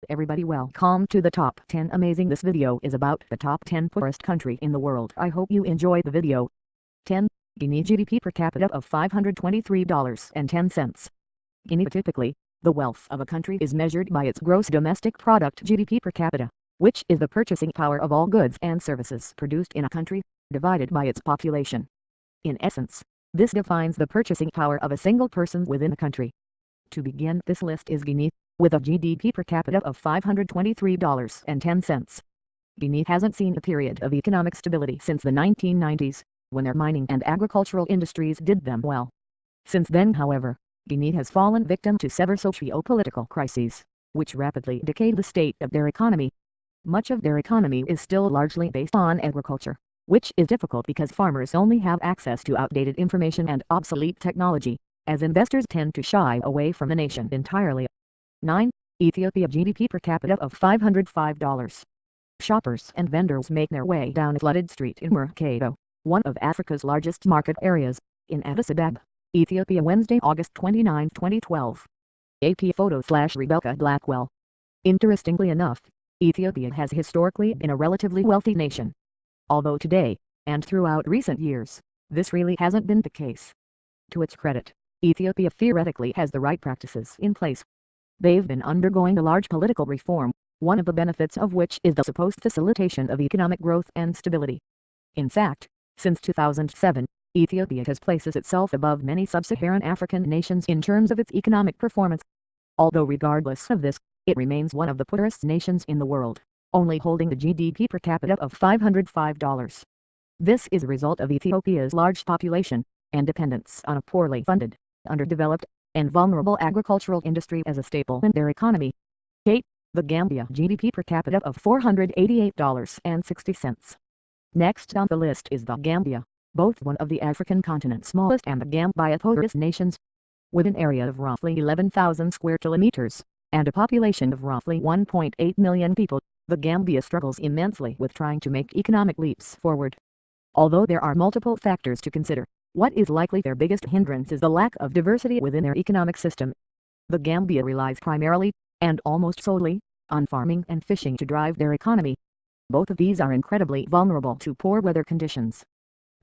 Everybody, welcome to the top 10 amazing. This video is about the top 10 poorest country in the world. I hope you enjoy the video. 10. Guinea. GDP per capita of $523.10. Guinea. Typically, the wealth of a country is measured by its gross domestic product GDP per capita, which is the purchasing power of all goods and services produced in a country, divided by its population. In essence, this defines the purchasing power of a single person within a country. To begin, this list is Guinea, with a GDP per capita of $523.10. Guinea hasn't seen a period of economic stability since the 1990s, when their mining and agricultural industries did them well. Since then, however, Guinea has fallen victim to several socio-political crises, which rapidly decayed the state of their economy. Much of their economy is still largely based on agriculture, which is difficult because farmers only have access to outdated information and obsolete technology, as investors tend to shy away from the nation entirely. 9. Ethiopia. GDP per capita of $505. Shoppers and vendors make their way down a flooded street in Mercado, one of Africa's largest market areas, in Addis Ababa, Ethiopia, Wednesday, August 29, 2012. AP photo/Rebecca Blackwell. Interestingly enough, Ethiopia has historically been a relatively wealthy nation. Although today, and throughout recent years, this really hasn't been the case. To its credit, Ethiopia theoretically has the right practices in place. They've been undergoing a large political reform, one of the benefits of which is the supposed facilitation of economic growth and stability. In fact, since 2007, Ethiopia has placed itself above many sub-Saharan African nations in terms of its economic performance. Although regardless of this, it remains one of the poorest nations in the world, only holding the GDP per capita of $505. This is a result of Ethiopia's large population, and dependence on a poorly funded, underdeveloped, and vulnerable agricultural industry as a staple in their economy. 8. The Gambia. GDP per capita of $488.60. Next on the list is the Gambia, both one of the African continent's smallest and the Gambia poorest nations. With an area of roughly 11,000 square kilometers, and a population of roughly 1.8 million people, the Gambia struggles immensely with trying to make economic leaps forward. Although there are multiple factors to consider, what is likely their biggest hindrance is the lack of diversity within their economic system. The Gambia relies primarily, and almost solely, on farming and fishing to drive their economy. Both of these are incredibly vulnerable to poor weather conditions.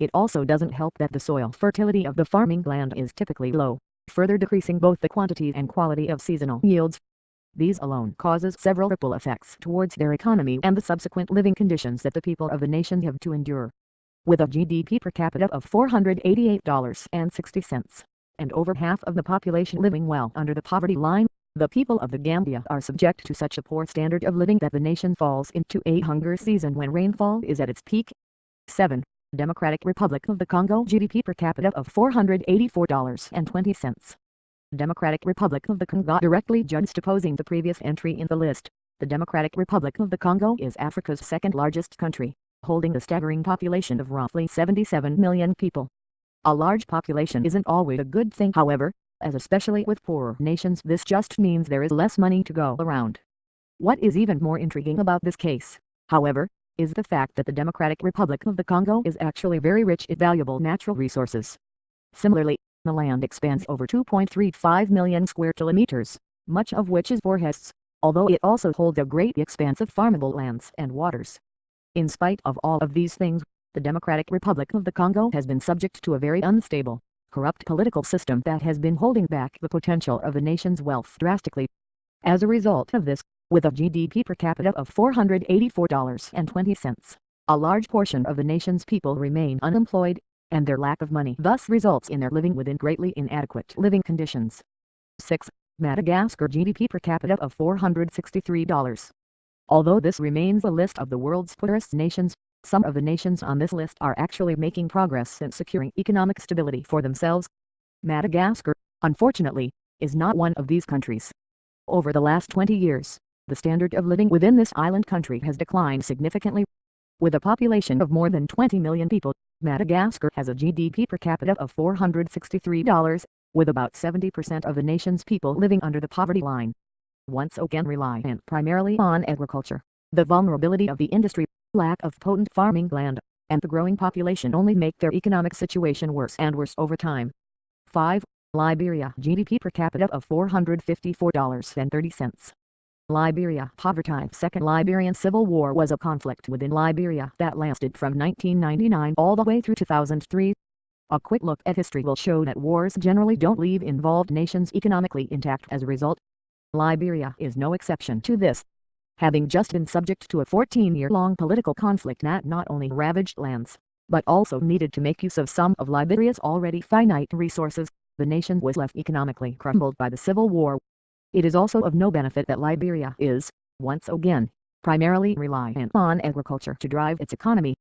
It also doesn't help that the soil fertility of the farming land is typically low, further decreasing both the quantity and quality of seasonal yields. These alone causes several ripple effects towards their economy and the subsequent living conditions that the people of the nation have to endure. With a GDP per capita of $488.60, and over half of the population living well under the poverty line, the people of the Gambia are subject to such a poor standard of living that the nation falls into a hunger season when rainfall is at its peak. 7. Democratic Republic of the Congo. GDP per capita of $484.20. Democratic Republic of the Congo. Directly juxtaposing the previous entry in the list, the Democratic Republic of the Congo is Africa's second largest country, holding a staggering population of roughly 77 million people. A large population isn't always a good thing, however, as especially with poorer nations this just means there is less money to go around. What is even more intriguing about this case, however, is the fact that the Democratic Republic of the Congo is actually very rich in valuable natural resources. Similarly, the land expands over 2.35 million square kilometers, much of which is forests, although it also holds a great expanse of farmable lands and waters. In spite of all of these things, the Democratic Republic of the Congo has been subject to a very unstable, corrupt political system that has been holding back the potential of the nation's wealth drastically. As a result of this, with a GDP per capita of $484.20, a large portion of the nation's people remain unemployed, and their lack of money thus results in their living within greatly inadequate living conditions. 6. Madagascar. GDP per capita of $463. Although this remains a list of the world's poorest nations, some of the nations on this list are actually making progress in securing economic stability for themselves. Madagascar, unfortunately, is not one of these countries. Over the last 20 years, the standard of living within this island country has declined significantly. With a population of more than 20 million people, Madagascar has a GDP per capita of $463, with about 70% of the nation's people living under the poverty line. Once again reliant primarily on agriculture, the vulnerability of the industry, lack of potent farming land, and the growing population only make their economic situation worse and worse over time. 5. Liberia. GDP per capita of $454.30. Liberia. Poverty. Second Liberian Civil War was a conflict within Liberia that lasted from 1999 all the way through 2003. A quick look at history will show that wars generally don't leave involved nations economically intact as a result. Liberia is no exception to this, having just been subject to a 14-year-long political conflict that not only ravaged lands, but also needed to make use of some of Liberia's already finite resources. The nation was left economically crumbled by the Civil War. It is also of no benefit that Liberia is, once again, primarily reliant on agriculture to drive its economy.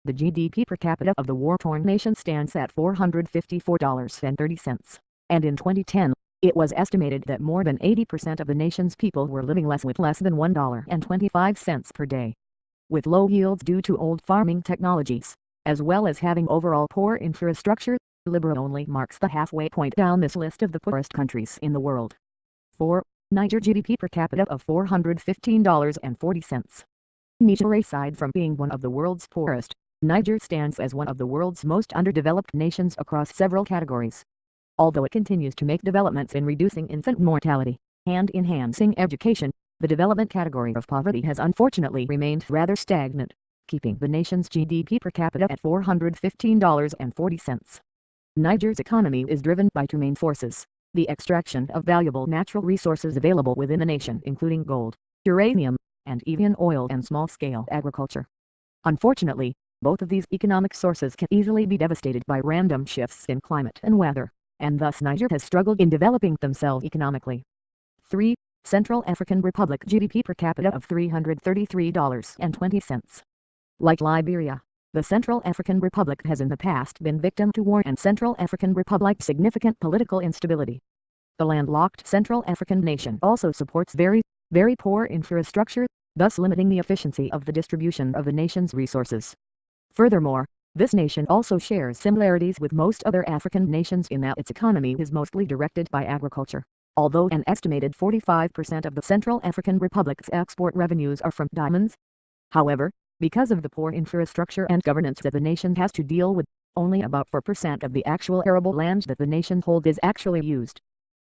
The GDP per capita of the war-torn nation stands at $454.30, and in 2010, it was estimated that more than 80% of the nation's people were living with less than $1.25 per day. With low yields due to old farming technologies, as well as having overall poor infrastructure, Liberia only marks the halfway point down this list of the poorest countries in the world. 4. Niger GDP per capita of $415.40. Niger, aside from being one of the world's poorest, Niger stands as one of the world's most underdeveloped nations across several categories. Although it continues to make developments in reducing infant mortality and enhancing education, the development category of poverty has unfortunately remained rather stagnant, keeping the nation's GDP per capita at $415.40. Niger's economy is driven by two main forces: the extraction of valuable natural resources available within the nation, including gold, uranium, and even oil, and small-scale agriculture. Unfortunately, both of these economic sources can easily be devastated by random shifts in climate and weather, and thus Niger has struggled in developing themselves economically. 3. Central African Republic GDP per capita of $333.20. Like Liberia, the Central African Republic has in the past been victim to war and Central African Republic's significant political instability. The landlocked Central African nation also supports very poor infrastructure, thus limiting the efficiency of the distribution of the nation's resources. Furthermore, this nation also shares similarities with most other African nations in that its economy is mostly directed by agriculture, although an estimated 45% of the Central African Republic's export revenues are from diamonds. However, because of the poor infrastructure and governance that the nation has to deal with, only about 4% of the actual arable land that the nation holds is actually used.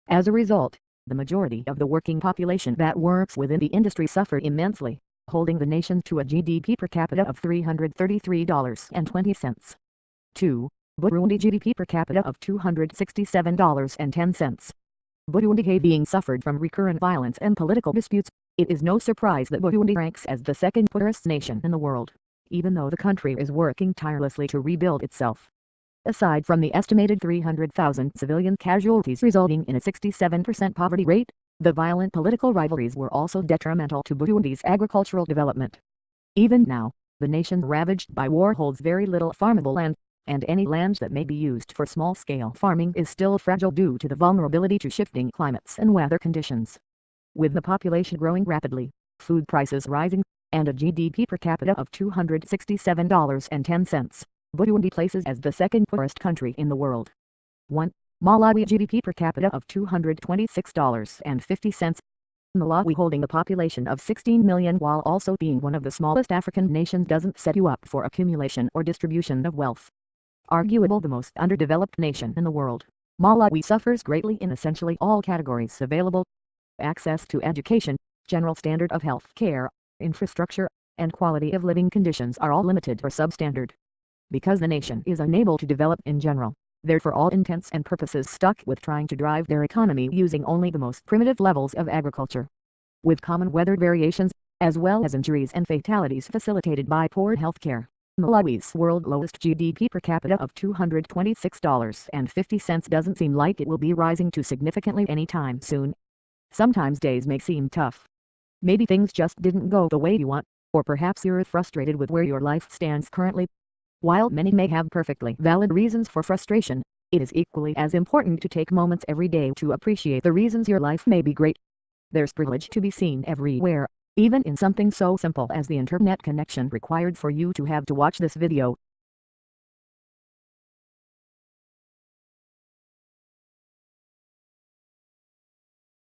As a result, the majority of the working population that works within the industry suffer immensely, holding the nation to a GDP per capita of $333.20. 2. Burundi GDP per capita of $267.10. Burundi being suffered from recurrent violence and political disputes, it is no surprise that Burundi ranks as the second poorest nation in the world, even though the country is working tirelessly to rebuild itself. Aside from the estimated 300,000 civilian casualties resulting in a 67% poverty rate, the violent political rivalries were also detrimental to Burundi's agricultural development. Even now, the nation ravaged by war holds very little farmable land, and any land that may be used for small-scale farming is still fragile due to the vulnerability to shifting climates and weather conditions. With the population growing rapidly, food prices rising, and a GDP per capita of $267.10, Burundi places as the second poorest country in the world. 1. Malawi GDP per capita of $226.50. Malawi, holding a population of 16 million while also being one of the smallest African nations, doesn't set you up for accumulation or distribution of wealth. Arguably the most underdeveloped nation in the world, Malawi suffers greatly in essentially all categories available. Access to education, general standard of health care, infrastructure, and quality of living conditions are all limited or substandard. Because the nation is unable to develop in general, they're for all intents and purposes stuck with trying to drive their economy using only the most primitive levels of agriculture. With common weather variations, as well as injuries and fatalities facilitated by poor healthcare, Malawi's world lowest GDP per capita of $226.50 doesn't seem like it will be rising too significantly anytime soon. Sometimes days may seem tough. Maybe things just didn't go the way you want, or perhaps you're frustrated with where your life stands currently. While many may have perfectly valid reasons for frustration, it is equally as important to take moments every day to appreciate the reasons your life may be great. There's privilege to be seen everywhere, even in something so simple as the internet connection required for you to have to watch this video.